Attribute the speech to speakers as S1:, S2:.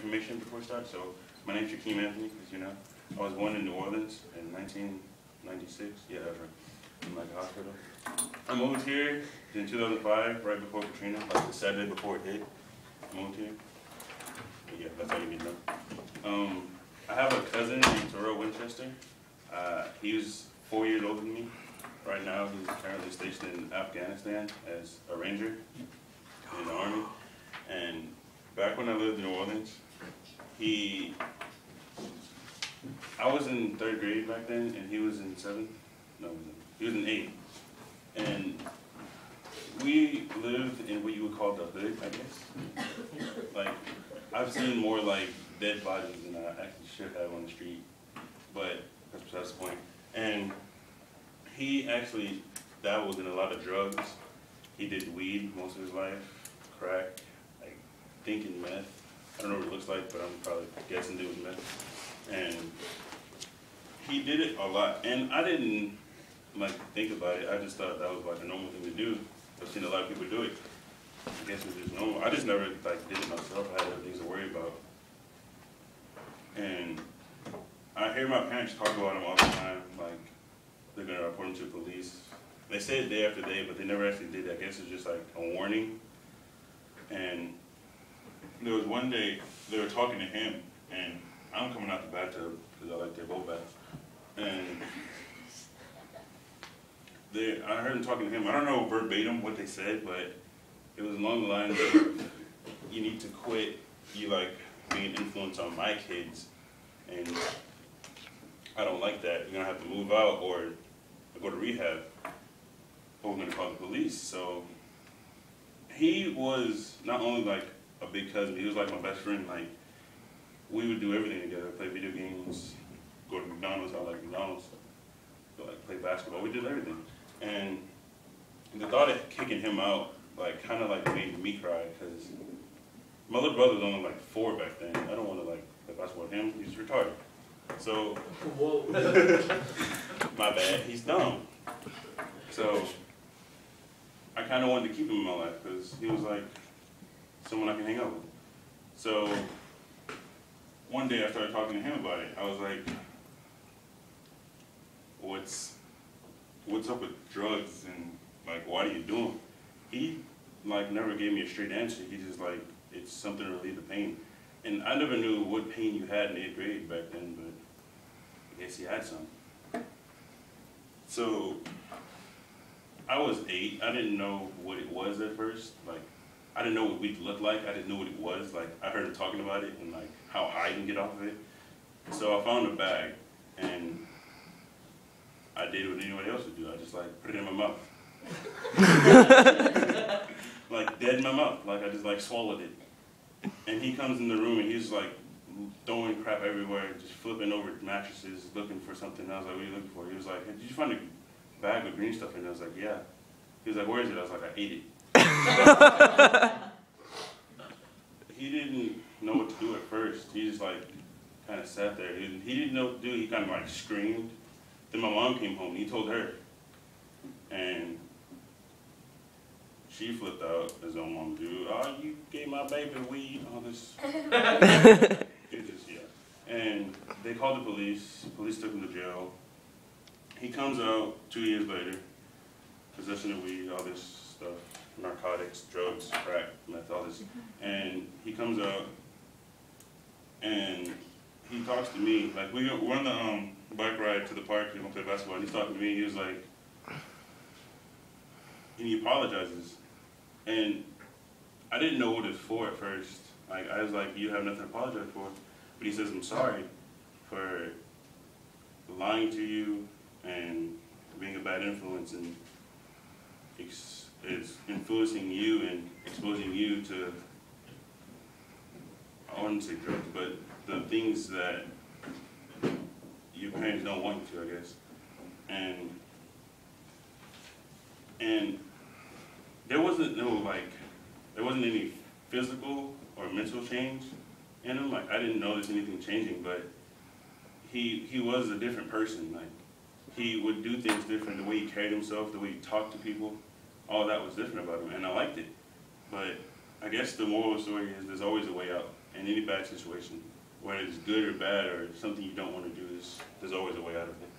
S1: information before we start. So my name's Shaquem Anthony, as you know. I was born in New Orleans in 1996. Yeah, that's right. In like a hospital. I moved here in 2005, right before Katrina, like the Saturday before it hit. I moved here. But yeah, that's how you need to know. I have a cousin named Terrell Winchester. He's 4 years older than me. Right now, he's currently stationed in Afghanistan as a ranger in the Army. And back when I lived in New Orleans, I was in 3rd grade back then, and he was in 7th. No, he was in 8th. And we lived in what you would call the hood, I guess. Like, I've seen more like dead bodies than I actually should have on the street, but that's besides the point. And he actually dabbled in a lot of drugs. He did weed most of his life, crack, like thinking meth. I don't know what it looks like, but I'm probably guessing it was meth. And he did it a lot, and I didn't like think about it. I just thought that was like a normal thing to do. I've seen a lot of people do it. I guess it's just normal. I just never like did it myself. I had other things to worry about. And I hear my parents talk about him all the time, like they're gonna report him to the police. They say it day after day, but they never actually did that. I guess it's just like a warning. And there was one day they were talking to him, and I'm coming out the bathtub because I like their boat baths. And I heard them talking to him. I don't know verbatim what they said, but it was along the lines of, you need to quit, you like being an influence on my kids, and I don't like that. You're gonna have to move out or go to rehab, or we're gonna call the police. So he was not only like a big cousin, he was like my best friend. Like, we would do everything together, play video games, go to McDonald's, I like McDonald's, go like play basketball, we did everything. And the thought of kicking him out, like, kind of like made me cry, because my little brother was only like 4 back then. I don't want to like basketball with him, he's retarded. So, whoa. My bad, he's dumb. So, I kind of wanted to keep him in my life, because he was like someone I can hang out with. So, one day I started talking to him about it. I was like, what's up with drugs, and like, why do you do them? He like never gave me a straight answer. He just like, it's something to relieve the pain. And I never knew what pain you had in 8th grade back then, but I guess he had some. So I was 8. I didn't know what it was at first. Like, I didn't know what weed looked like. I didn't know what it was. Like, I heard him talking about it and like how high you can get off of it. So I found a bag, and I did what anyone else would do. I just like put it in my mouth. Like dead in my mouth. Like I just like swallowed it. And he comes in the room and he's like throwing crap everywhere, just flipping over mattresses, looking for something. I was like, what are you looking for? He was like, hey, did you find a bag with green stuff in it? I was like, yeah. He was like, where is it? I was like, I ate it. He didn't know what to do at first. He just like kind of sat there. He didn't know what to do. He kind of like screamed. Then my mom came home and he told her. And she flipped out, as all moms do. Oh, you gave my baby weed, all this. It just, yeah. And they called the police. The police took him to jail. He comes out 2 years later, possession of weed, all this stuff, narcotics, drugs, crack, meth, all this. And he comes out, and he talks to me. Like, we're on the bike ride to the park, we're gonna play basketball, and he's talking to me. He was like, and he apologizes. And I didn't know what it was for at first. Like, I was like, you have nothing to apologize for. But he says, I'm sorry for lying to you and being a bad influence, and it's influencing you and exposing you to, I wouldn't say drugs, but the things that your parents don't want you to, I guess. And there wasn't any physical or mental change in him. Like, I didn't notice anything changing, but he was a different person. Like, he would do things different, the way he carried himself, the way he talked to people, all that was different about him, and I liked it. But I guess the moral of the story is there's always a way out, in any bad situation, whether it's good or bad or something you don't want to do, there's always a way out of it.